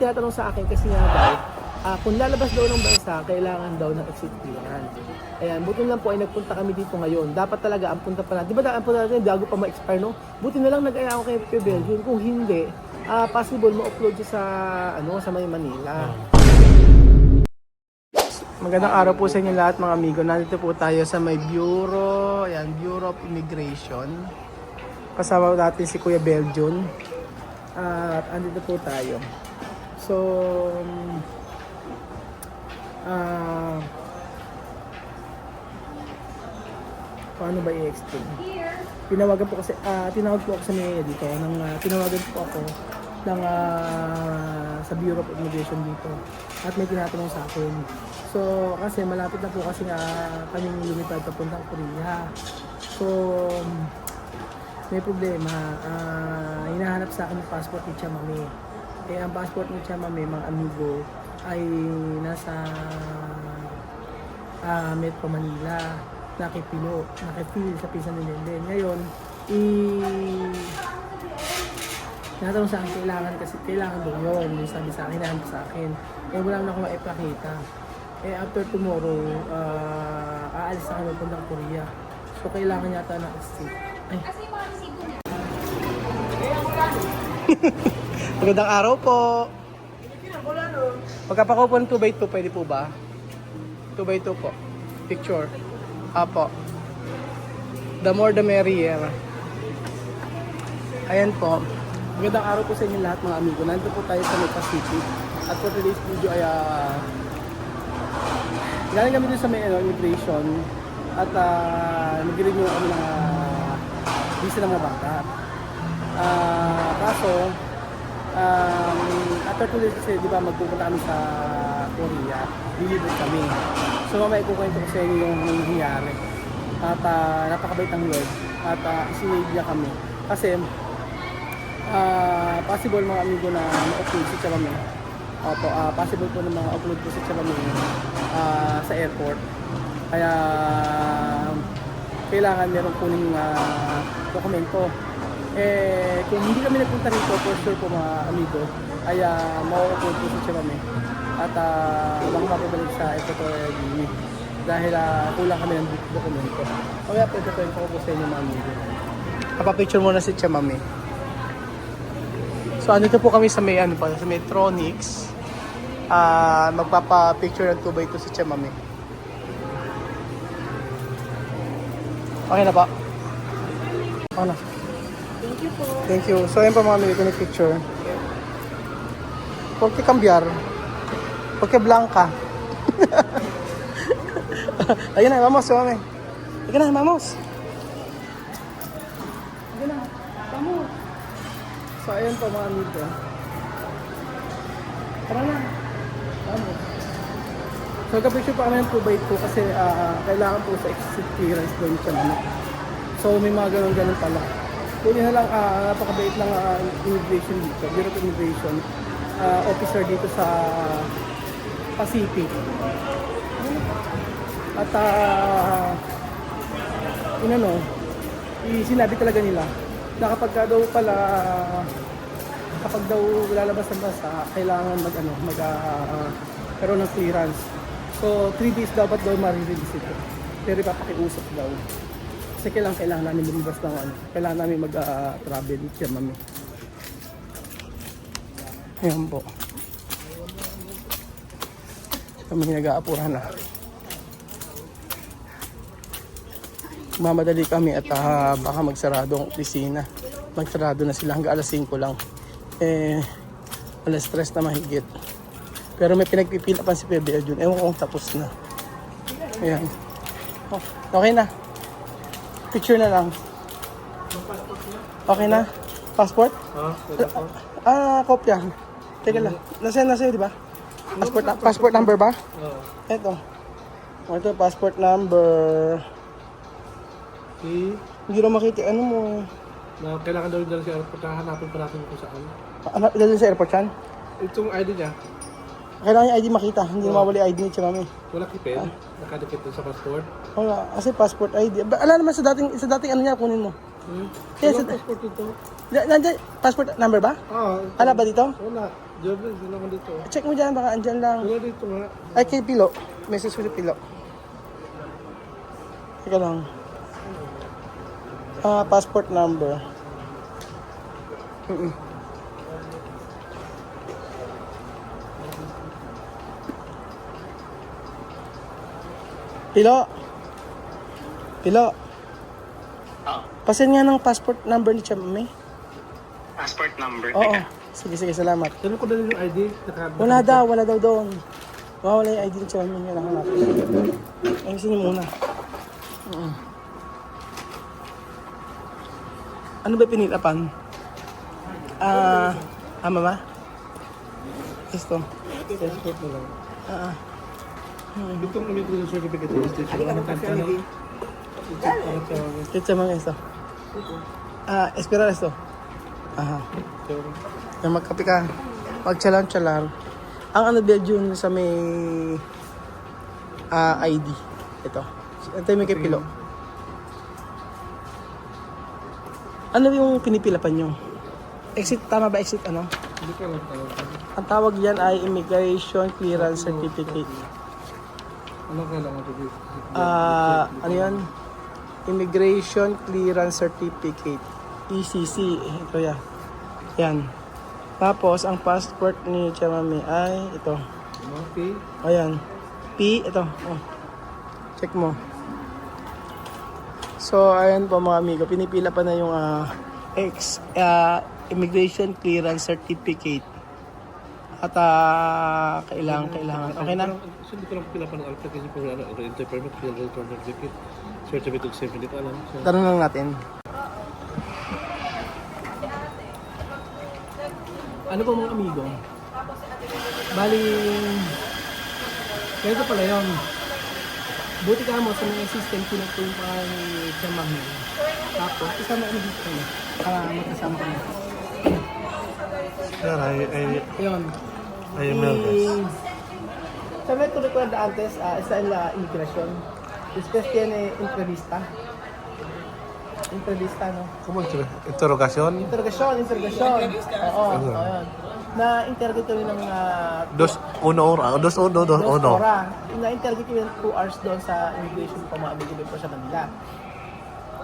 Tinatanong sa akin kasi nga daw, kung lalabas daw ng bansa, kailangan daw ng exit clearance. Ayan, buti lang po ay nagpunta kami dito ngayon. Dapat talaga ang punta pa natin. Di ba ang punta natin, bago pa ma-expire, no? Buti na lang nag-aya ako kay Belgium. Kung hindi, possible ma-upload siya sa may Manila. Magandang araw po sa inyo lahat mga amigo. Nandito po tayo sa may Bureau, ayan, Bureau of Immigration. Kasama natin si Kuya Belgium. At andito po tayo. So, paano ba i-explain? Tinawagan po kasi, tinawag po ako sa Manila dito, tinawagan po ako sa Bureau of Immigration dito. At may tinatanong sa akin. So, kasi malapit na po kasi kaming lumipad papuntang Korea. So, may problema. Hinahanap sa akin yung passport ni Chamame. Eh, ang passport ni Chamame, mga amigo, ay nasa Metro Manila. Nakipilo, nakipil sa Pinsan ni Lenden. Ngayon, natanong sa akin, kailangan daw yun. Yung sabi sa akin, hinahanap sa akin. Eh, wala na akong maipakita. Eh, after tomorrow, aalis na kami puntang Korea. So, kailangan yata na exit. Ay. Magandang araw po. Magkapakupo ng 2x2, pwede po ba? 2x2 po. Picture. Apo. The more the merrier. Ayan po. Magandang araw po sa inyo lahat mga amigo. Nandito po tayo sa May Pacific. At for today's video ay galing kami dito sa may immigration. At nag-renew kami ng visa ng mga bata. Kaso, after 2 days kasi, di ba, magpupunta kami sa Korea, lilibot kami. So, mamaya ikukwento ko sa inyo yung nangyayari. At napakabait ang Lord. At isinigya kami. Kasi, possible mga amigo na ma-upload si Chamame. Opo, possible po na mga upload ko si Chamame sa airport. Kaya, kailangan meron kuning dokumento. Eh, kung hindi kami nagpunta rito, for sure po mga amigo, ay ma-upload po si Chamame. At baka mapabalik sa Equatorial Guinea. Dahil kulang kami ng dokumento. Kaya po ito ko po sa inyo mga amigo. Kapapicture muna si Chamame. So, andito po kami sa may, sa Metronics. Magpapa-picture ng 2x2 si Chamame. Okay na pa? Okay na. Thank you po. Thank you. So, ayan pa mga amigo ni picture. Porque cambiar. Porque blanca. Ayun na, vamos, mami. Ayun na, vamos. Ayun na, vamos. So, ayan po mga amigo. Tara na. Vamos. So, nagka-picture pa kami ng 2x2 kasi kailangan po sa exit clearance doon siya naman. So, may mga ganun-ganun pala. Kunin na lang, napakabait lang immigration dito, Bureau of Immigration, officer dito sa Pacific. At, sinabi talaga nila na kapag daw lalabas ng bansa, kailangan magkaroon ng clearance. So, 3 days dapat daw ma-release ito. Pero ipapakiusap daw. Kasi kailangan namin lumabas ng kailangan namin mag-travel siya mami. Ayan po. Kami nag-aapuran na. Mamadali kami at baka magsarado ang opisina. Magsarado na sila hanggang alas 5 lang. Eh, alas 3 na mahigit. Pero may pinagpipila pa si Pebe Jun. Ewan ko kung tapos na. Ayan. Oh, okay na. Picture na lang. Okay na? Passport? Kopya. Teka lang. Nasa di ba? Passport number ba? Oo. Ito. Ito, passport number. Okay. Hindi na makita. Ano mo? Na kailangan daw yung dala sa airport, hanapin pa natin kung saan. Dali sa airport yan? Itong ID niya, Kailangan yung ID makita. Hindi na mawala ID ni Chamame. wala kipid, nakadikit doon sa passport. Wala. Kasi passport ID. Alam naman sa dating ano niya, kunin mo. Hmm? Yes, Wala passport dito. Nandiyan, passport number ba? Ah, Ala ba dito? wala. Diyan naman dito. Check mo dyan, baka andyan lang. Wala dito nga. Ay, kay Pilo. Message ko kay Pilo. Teka lang. Passport number. Pilo. Pilo. Pasin nga ng passport number ni Chamay. Passport number. Oo. Teka. Sige, salamat. Tanong ko na yung ID. Wala daw doon. Wala yung ID ni Chamay. Kailangan natin. Ayusin niyo muna. Ano ba pinilapan? Mama? Gusto. Passport na lang. Itong immigration certificate is dito. Ano tantana? Kitsa mga esto. Esperar esto. Aha. Yung magkape ka. Magchalan-chalan. Ang ano Belgium sa may ID. Ito. Ito yung may kay Pilo. Ano yung pinipilapan nyo? Exit, tama ba exit ano? Hindi ko alam tawag. Ang tawag yan ay Immigration Clearance Certificate. Ano kailangan ko dito? Ano yan? Immigration Clearance Certificate. ECC. Ito yan. Yan. Tapos, ang passport ni Chamami ay ito. Okay. Ayan. P, ito. Oh. Check mo. So, ayan po mga amigo. Pinipila pa na yung Immigration Clearance Certificate. At kailangan. Okay na? Hindi ko lang pila pa ng application for enter permit, field permit, certificate of safety. Hindi ko alam. So, Tanong lang natin. Ano po mga amigo? Bali, ganito pala yun. Buti ka mo sa mga system pinagtulong pa ni Chamami. Tapos, isama kami dito kayo. Para magkasama kami. sir, Yun. I email this. Sa may to record antes, sa immigration. Después tiene entrevista. Entrevista, no? ¿Cómo es? ¿Interrogación? Interrogasyon. Oo, yun. Na-interrogate kami ng 2 oras. 2 oras. Na-interrogate kami ng 2 hours doon sa immigration pa mga amigo po sa Manila.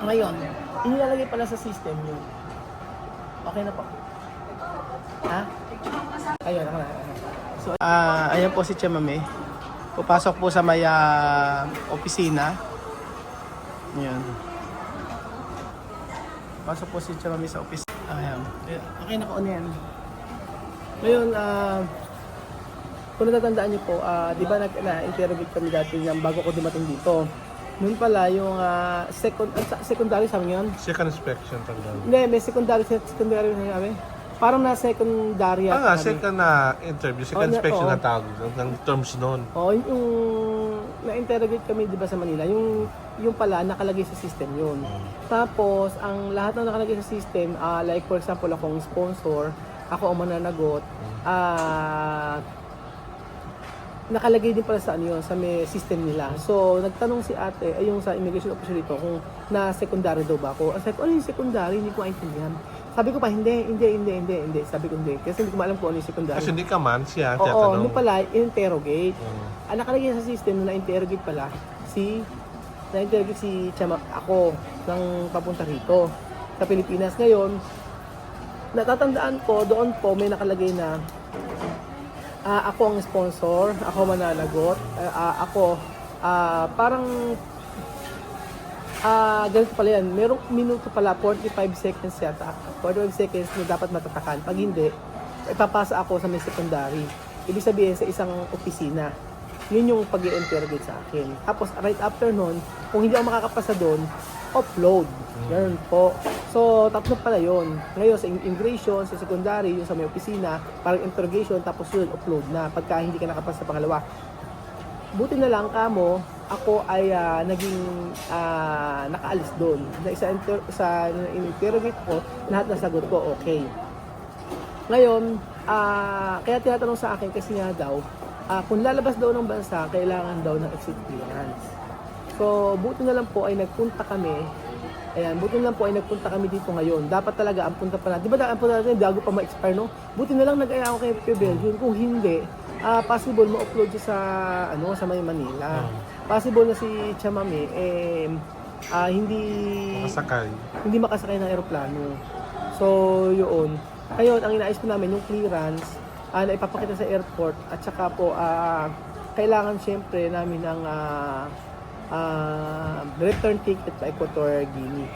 Ngayon, inilalagay pala sa system yun. Okay na po. Ha? Ayun, ako na. So, ayan po si Chamame. Pupasok po sa may opisina. Ayan. Pasok po si Chamame sa opisina. Ayan. Okay na po yan. Ngayon, kung natatandaan niyo po, di ba na-interrogate kami dati ng bago ko dumating dito. Noon pala yung secondary sa amin yun. Second inspection talaga. Hindi, may secondary na kami. Parang na secondary Ah, nga, second na interview, second inspection oo. na tawag ng terms noon. Oo, yung na-interrogate kami di ba sa Manila, yung pala nakalagay sa system yun. Tapos, ang lahat ng nakalagay sa system, like for example, akong sponsor, ako ang mananagot, nakalagay din pala sa ano yun, sa may system nila. So, nagtanong si ate, ay yung sa immigration officer dito, kung na secondary daw ba ako. Sabi ko, ano yung secondary? Hindi ko maintindihan. Sabi ko pa, hindi. Sabi ko hindi. Kasi hindi ko maalam kung ano yung secondary. Kasi hindi ka man siya, Oo, tatanong. nung pala, interrogate. Ang nakalagay sa system na interrogate pala, na-interrogate si Chama, ako, ng papunta rito sa Pilipinas. Ngayon, natatandaan ko, doon po may nakalagay na ako ang sponsor, ako mananagot, parang ganito pala yan. Merong minuto pala, 45 seconds yata. 45 seconds na dapat matatakan. Pag hindi, ipapasa ako sa may secondary. Ibig sabihin sa isang opisina. Yun yung pag-i-interrogate sa akin. Tapos right after nun, kung hindi ako makakapasa doon, upload. Ganun po. So, tatlo pala yun. Ngayon, sa immigration, sa secondary, yung sa may opisina, parang interrogation, tapos yun, upload na. Pagka hindi ka nakapasa sa pangalawa. Buti na lang kamo, ako ay naging nakaalis doon. Sa interrogate ko, lahat na sagot ko, okay. Ngayon, kaya tinatanong sa akin kasi nga daw, kung lalabas daw ng bansa, kailangan daw ng exit clearance. So, buti na lang po ay nagpunta kami Ayan, buti na lang po ay nagpunta kami dito ngayon. Dapat talaga ang punta pa natin. Di ba ang punta natin bago pa ma-expire, no? Buti na lang nag-aya ako kay Belgium. Kung hindi, possible ma-upload siya sa May Manila. Possible na si Chamame hindi Masakay. hindi makasakay ng eroplano. So, yun. Ngayon, ang inaayos po namin, yung clearance, na ipapakita sa airport, at saka po, kailangan syempre namin ng return ticket sa Equatorial Guinea.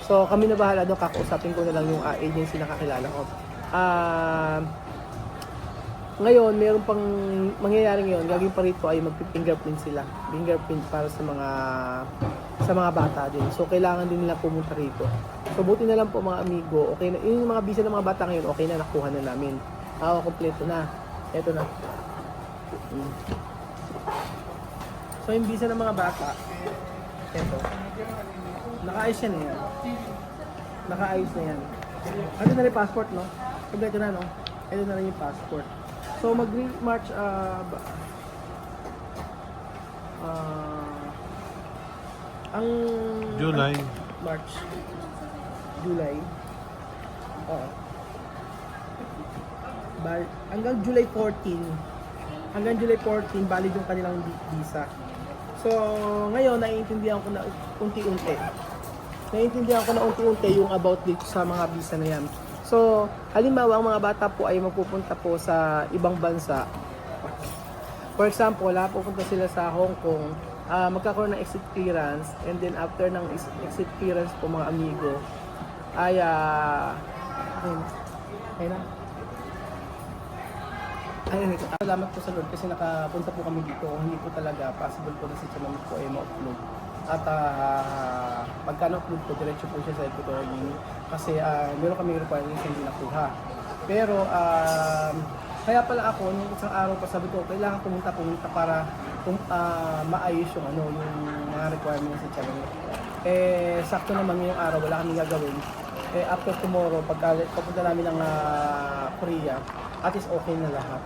So, kami na bahala doon, kakausapin ko na lang yung agency na kakilala ko. Ngayon, meron pang mangyayari ngayon, gagawin pa rito ay mag-fingerprint sila. Fingerprint para sa mga bata din. So, kailangan din nila pumunta rito. So, buti na lang po mga amigo. Okay na, yung mga visa ng mga bata ngayon, okay na, nakuha na namin. Kompleto na. Ito na. So, yung visa ng mga bata, ito. Naka-ayos yan yan. Naka-ayos na yan. Ito na rin passport, no? Kompleto na, no? Ito na rin yung passport. So, mag-March, ang July. March, July. Oo. Hanggang July 14. Hanggang July 14, valid yung kanilang visa. So, ngayon, naiintindihan ko na unti-unti. Naiintindihan ko na unti-unti yung about dito sa mga visa na yan. So, halimbawa, ang mga bata po ay magpupunta po sa ibang bansa. For example, pupunta sila sa Hong Kong, magkakaroon ng exit clearance, and then after ng exit clearance po mga amigo, ay, salamat po sa Lord kasi nakapunta po kami dito. Hindi po talaga possible po na si Chamamit po ay ma-upload. At pagka na-upload po, diretso po siya sa Equatorial Guinea. Kasi meron kami requirements na hindi nakuha. Pero kaya pala ako, nung isang araw pa sabi ko, kailangan pumunta para maayos yung, yung mga requirements si Chamamit. Sakto naman ngayong araw, wala kami gagawin. After tomorrow, pagka papunta namin ng Korea, at least okay na lahat.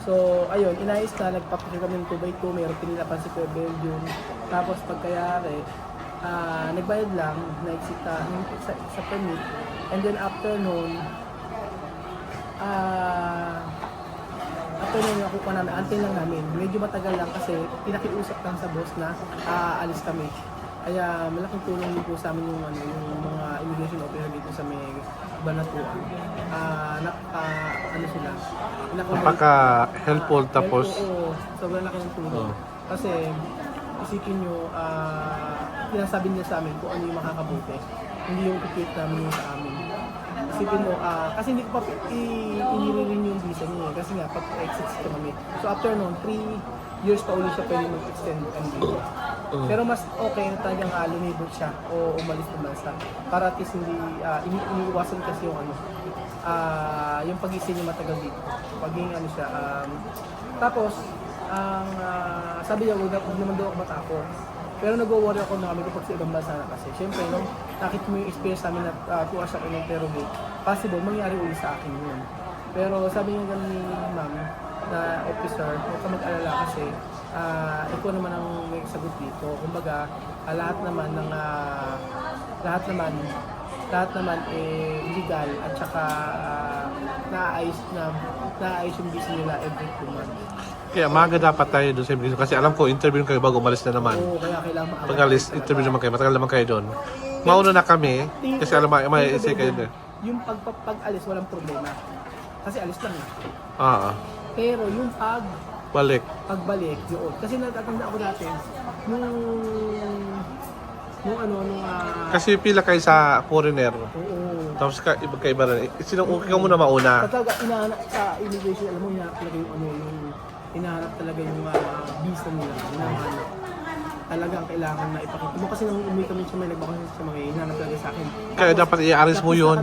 So, ayun, inayos na, nagpapakita kami ng 2x2, mayroon pinilapan si Kuya Belgium. Tapos pagkayari, nagbayad lang, na-exit sa permit. And then after noon, nakuha namin, antay lang namin. Medyo matagal lang kasi pinakiusap lang sa boss na alis kami. Kaya malaking tulong din po sa amin yung mga immigration officer dito sa may Banatuan. Sila? Napaka-helpful tapos... Oo, sobrang laki ng tulong. Kasi isipin nyo, pinasabi niya sa amin kung ano yung makakabuti. Hindi yung pipit namin yung sa amin. Isipin mo, kasi hindi ko pa i-renew yung visa niya. Kasi nga, pag-exit siya kami. So after noon, 3 years pa ulit siya pwede mag-extend ang visa. Pero mas okay na talagang lumibot siya o umalis ng bansa. Para at least hindi, iniiwasan kasi yung yung pag-isip niya matagal dito. Paging siya. Tapos, sabi niya, huwag naman daw ako matakot. Pero nag-worry ako na kami kapag sa ibang bansa na kasi. Siyempre, nung nakita mo yung experience namin na 2 hours ako ng interrogate, possible, mangyari ulit sa akin yun. Pero sabi niya ganun ni ma'am, na officer, huwag ka mag-alala kasi ikaw naman ang may sagot dito. Kumbaga, lahat naman legal at saka naayos yung business nila every 2 months. Kaya maaga dapat tayo doon sa immigration kasi alam ko interview kayo bago umalis na naman. Oo, kaya kailangan maaga. Pag-alis, interview naman kayo, matagal naman kayo doon. Mauna na kami kasi alam mo, may isay kayo doon. Yung pag-alis, walang problema. Kasi alis lang na. Pero yung pagbalik yun. Kasi natatanda ako dati, kasi pila kayo sa foreigner. oo. Tapos iba rin. Sinong okay ka muna mauna? Talaga, inahanap sa immigration, alam mo, hinahanap talaga hinahanap talaga yung visa nila. Hinahanap. Talagang kailangan na ipakita mo. Kasi nung umuwi kami sa may nagbakasyon sa mga hinahanap talaga sa akin. Kaya dapat i-arrange mo yun.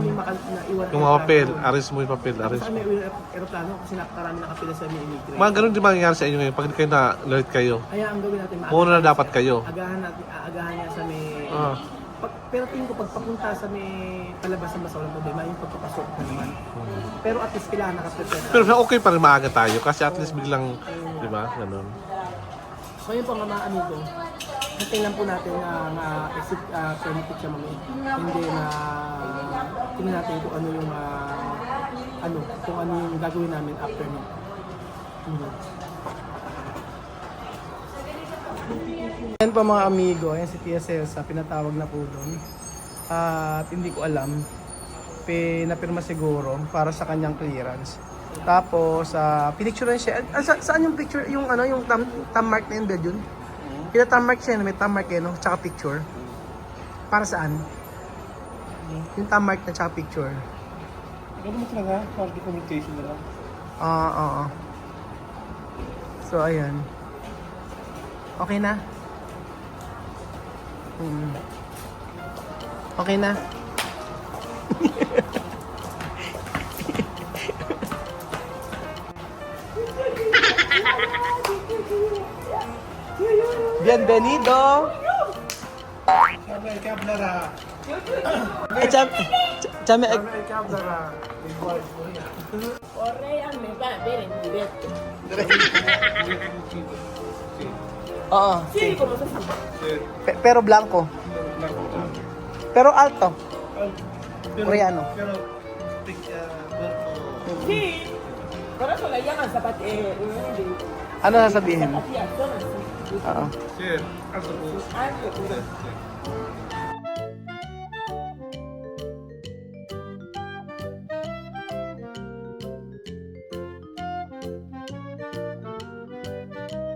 Yung mga papel, Tapos arrange mo yung papel. Arrange kami mo. aeroplano kasi nakarami nakapila sa may immigration. Mga ganun din mangyayari sa inyo ngayon pag kayo na late kayo. Kaya ang gawin natin, Muna na dapat kayo. Agahan niya sa may... pero tingin ko pag papunta sa may palabas ng basa, walang problema, yung pagpapasok na naman. Pero at least kailangan nakaprepare. Pero okay pa rin maaga tayo kasi at least biglang, di ba, ganun. So yun po mga amigo, tingnan po natin na exit permit siya mami. Hindi na tingnan natin kung ano yung kung ano yung gagawin namin after nun. Yan po mga amigo, ayan si Tia Celsa, pinatawag na po doon. At hindi ko alam, pinapirma siguro para sa kanyang clearance. Tapos, pinicturean siya. Saan yung picture, yung thumb mark na yun, Bel, yun? Thumb mark siya, may thumb mark yun, tsaka picture. Para saan? Yung thumb mark na tsaka picture. Ano mo talaga? Para documentation na lang. Oo. So, ayan. Okay na? Okay na? Bienvenido! Sabi, kablara. Chame, Kablara. oo. Pero blanco. Pero alto. Koreano. Pero, Ano sasabihin? Oo. Sir, also po.